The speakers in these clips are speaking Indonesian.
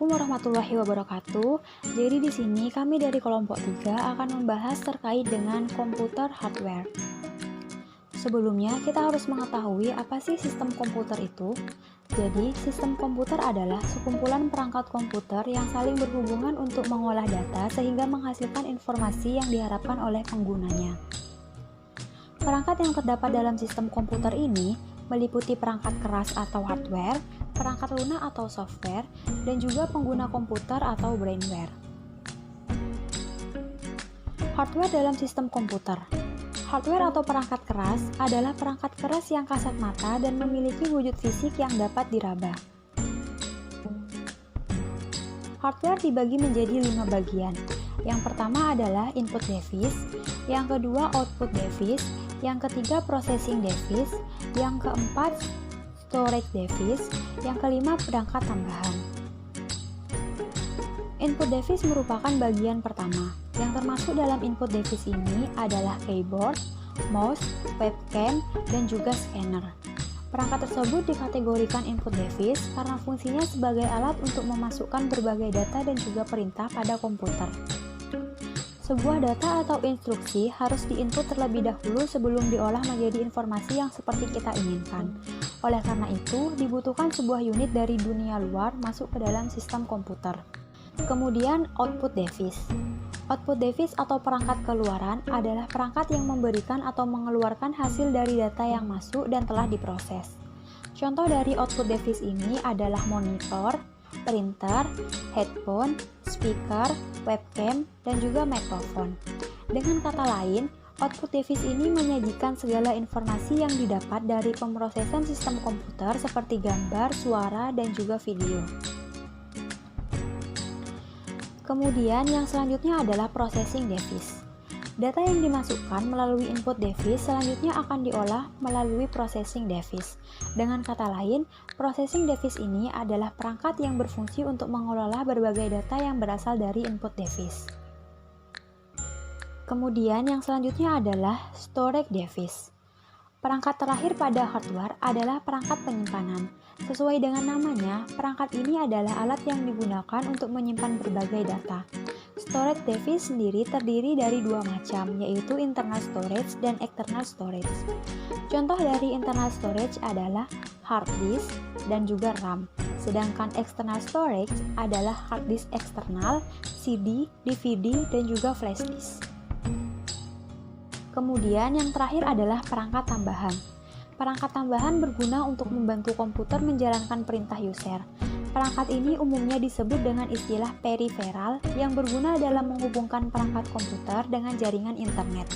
Assalamualaikum warahmatullahi wabarakatuh. Jadi di sini kami dari kelompok 3 akan membahas terkait dengan komputer hardware. Sebelumnya kita harus mengetahui apa sih sistem komputer itu. Jadi, sistem komputer adalah sekumpulan perangkat komputer yang saling berhubungan untuk mengolah data sehingga menghasilkan informasi yang diharapkan oleh penggunanya. Perangkat yang terdapat dalam sistem komputer ini meliputi perangkat keras atau hardware, perangkat lunak atau software, dan juga pengguna komputer atau brainware. Hardware dalam sistem komputer. Hardware atau perangkat keras adalah perangkat keras yang kasat mata dan memiliki wujud fisik yang dapat diraba. Hardware dibagi menjadi 5 bagian. Yang pertama adalah input device, yang kedua output device, yang ketiga processing device, yang keempat storage device, yang kelima perangkat tambahan. Input device merupakan bagian pertama. Yang termasuk dalam input device ini adalah keyboard, mouse, webcam, dan juga scanner. Perangkat tersebut dikategorikan input device karena fungsinya sebagai alat untuk memasukkan berbagai data dan juga perintah pada komputer. Sebuah data atau instruksi harus diinput terlebih dahulu sebelum diolah menjadi informasi yang seperti kita inginkan. Oleh karena itu, dibutuhkan sebuah unit dari dunia luar masuk ke dalam sistem komputer. Kemudian, output device. Output device atau perangkat keluaran adalah perangkat yang memberikan atau mengeluarkan hasil dari data yang masuk dan telah diproses. Contoh dari output device ini adalah monitor, printer, headphone, speaker, webcam, dan juga mikrofon. Dengan kata lain, output device ini menyajikan segala informasi yang didapat dari pemrosesan sistem komputer seperti gambar, suara, dan juga video. Kemudian yang selanjutnya adalah processing device. Data yang dimasukkan melalui input device selanjutnya akan diolah melalui processing device. Dengan kata lain, processing device ini adalah perangkat yang berfungsi untuk mengelola berbagai data yang berasal dari input device. Kemudian yang selanjutnya adalah storage device. Perangkat terakhir pada hardware adalah perangkat penyimpanan. Sesuai dengan namanya, perangkat ini adalah alat yang digunakan untuk menyimpan berbagai data. Storage device sendiri terdiri dari dua macam, yaitu internal storage dan external storage. Contoh dari internal storage adalah hard disk dan juga RAM. Sedangkan external storage adalah hard disk eksternal, CD, DVD, dan juga flash disk. Kemudian yang terakhir adalah perangkat tambahan. Perangkat tambahan berguna untuk membantu komputer menjalankan perintah user. Perangkat ini umumnya disebut dengan istilah peripheral yang berguna dalam menghubungkan perangkat komputer dengan jaringan internet.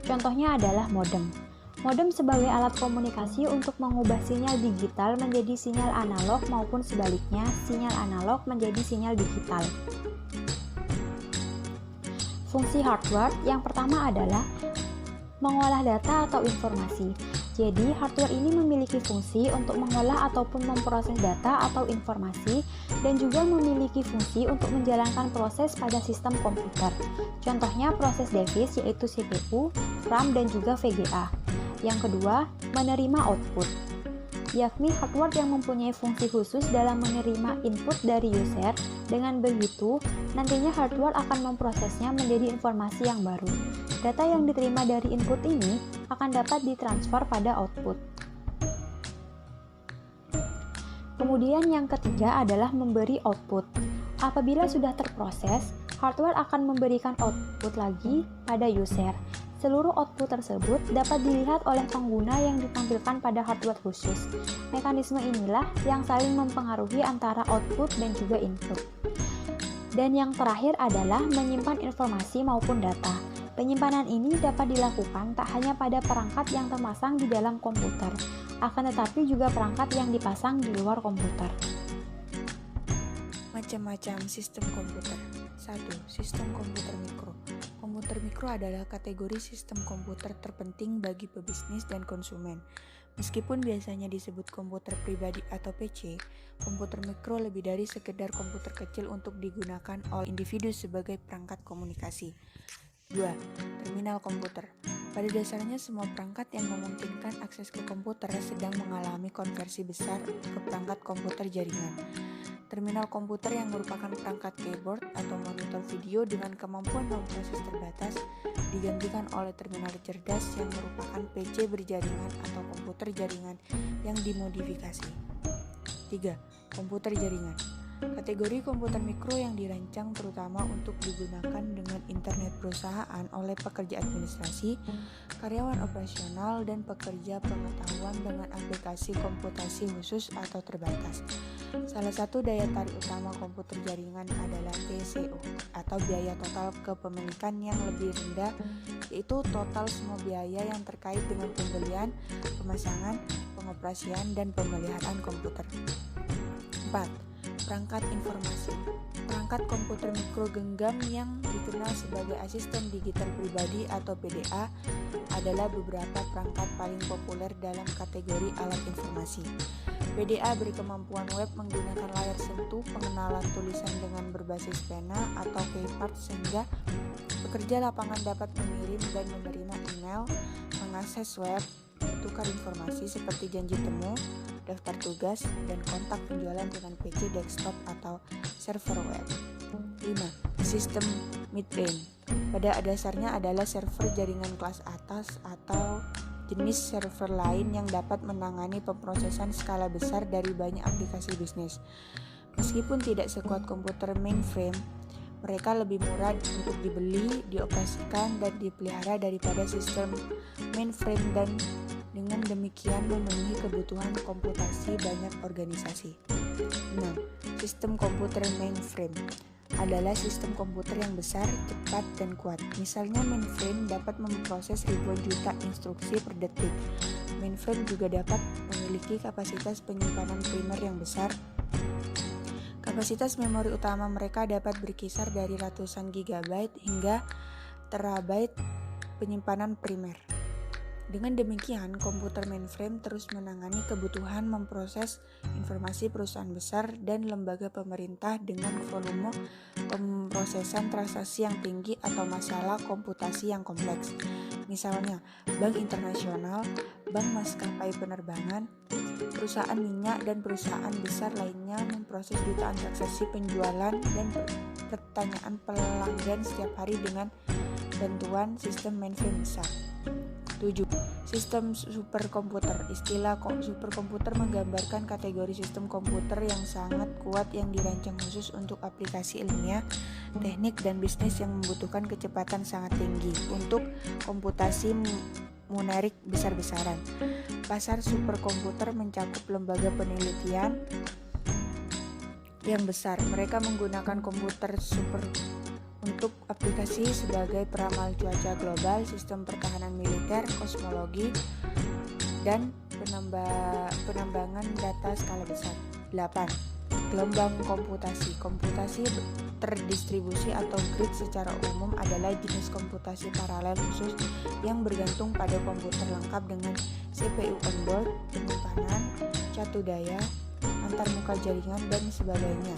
Contohnya adalah modem. Modem sebagai alat komunikasi untuk mengubah sinyal digital menjadi sinyal analog maupun sebaliknya, sinyal analog menjadi sinyal digital. Fungsi hardware yang pertama adalah mengolah data atau informasi. Jadi, hardware ini memiliki fungsi untuk mengolah ataupun memproses data atau informasi dan juga memiliki fungsi untuk menjalankan proses pada sistem komputer. Contohnya proses device yaitu CPU, RAM, dan juga VGA. Yang kedua, menerima output, yakni hardware yang mempunyai fungsi khusus dalam menerima input dari user. Dengan begitu, nantinya hardware akan memprosesnya menjadi informasi yang baru. Data yang diterima dari input ini akan dapat ditransfer pada output. Kemudian yang ketiga adalah memberi output. Apabila sudah terproses, hardware akan memberikan output lagi pada user. Seluruh output tersebut dapat dilihat oleh pengguna yang ditampilkan pada hardware khusus. Mekanisme inilah yang saling mempengaruhi antara output dan juga input. Dan yang terakhir adalah menyimpan informasi maupun data. Penyimpanan ini dapat dilakukan tak hanya pada perangkat yang terpasang di dalam komputer, akan tetapi juga perangkat yang dipasang di luar komputer. Macam-macam sistem komputer. 1. Sistem komputer mikro. Komputer mikro adalah kategori sistem komputer terpenting bagi pebisnis dan konsumen. Meskipun biasanya disebut komputer pribadi atau PC, komputer mikro lebih dari sekedar komputer kecil untuk digunakan oleh individu sebagai perangkat komunikasi. 2. Terminal komputer. Pada dasarnya semua perangkat yang memungkinkan akses ke komputer sedang mengalami konversi besar ke perangkat komputer jaringan. Terminal komputer yang merupakan perangkat keyboard atau monitor video dengan kemampuan memproses terbatas digantikan oleh terminal cerdas yang merupakan PC berjaringan atau komputer jaringan yang dimodifikasi. 3. Komputer jaringan. Kategori komputer mikro yang dirancang terutama untuk digunakan dengan internet perusahaan oleh pekerja administrasi, karyawan operasional, dan pekerja pengetahuan dengan aplikasi komputasi khusus atau terbatas. Salah satu daya tarik utama komputer jaringan adalah TCO atau biaya total kepemilikan yang lebih rendah, yaitu total semua biaya yang terkait dengan pembelian, pemasangan, pengoperasian, dan pemeliharaan komputer. 4. Perangkat informasi. Perangkat komputer mikro genggam yang dikenal sebagai asisten digital pribadi atau PDA adalah beberapa perangkat paling populer dalam kategori alat informasi. PDA berkemampuan web menggunakan layar sentuh, pengenalan tulisan dengan berbasis pena atau keypad sehingga pekerja lapangan dapat mengirim dan menerima email, mengakses web, bertukar informasi seperti janji temu, daftar tugas, dan kontak penjualan dengan PC desktop atau server web. 5. Sistem midrange. Pada dasarnya adalah server jaringan kelas atas atau jenis server lain yang dapat menangani pemrosesan skala besar dari banyak aplikasi bisnis. Meskipun tidak sekuat komputer mainframe, mereka lebih murah untuk dibeli, dioperasikan, dan dipelihara daripada sistem mainframe dan dengan demikian memenuhi kebutuhan komputasi banyak organisasi. 6. Sistem komputer mainframe adalah sistem komputer yang besar, cepat, dan kuat. Misalnya mainframe dapat memproses ribuan juta instruksi per detik. Mainframe juga dapat memiliki kapasitas penyimpanan primer yang besar. Kapasitas memori utama mereka dapat berkisar dari ratusan gigabyte hingga terabyte penyimpanan primer. Dengan demikian, komputer mainframe terus menangani kebutuhan memproses informasi perusahaan besar dan lembaga pemerintah dengan volume pemrosesan transaksi yang tinggi atau masalah komputasi yang kompleks. Misalnya, bank internasional, bank maskapai penerbangan, perusahaan minyak, dan perusahaan besar lainnya memproses jutaan transaksi penjualan dan pertanyaan pelanggan setiap hari dengan bantuan sistem mainframe besar. 7. Sistem superkomputer. Istilah superkomputer menggambarkan kategori sistem komputer yang sangat kuat yang dirancang khusus untuk aplikasi ilmiah, teknik, dan bisnis yang membutuhkan kecepatan sangat tinggi untuk komputasi numerik besar-besaran. Pasar superkomputer mencakup lembaga penelitian yang besar. Mereka menggunakan komputer super untuk aplikasi sebagai peramal cuaca global, sistem pertahanan militer, kosmologi, dan penambangan data skala besar. 8. Gelombang komputasi. Komputasi terdistribusi atau grid secara umum adalah jenis komputasi paralel khusus yang bergantung pada komputer lengkap dengan CPU onboard, penyimpanan, catu daya, antarmuka jaringan, dan sebagainya.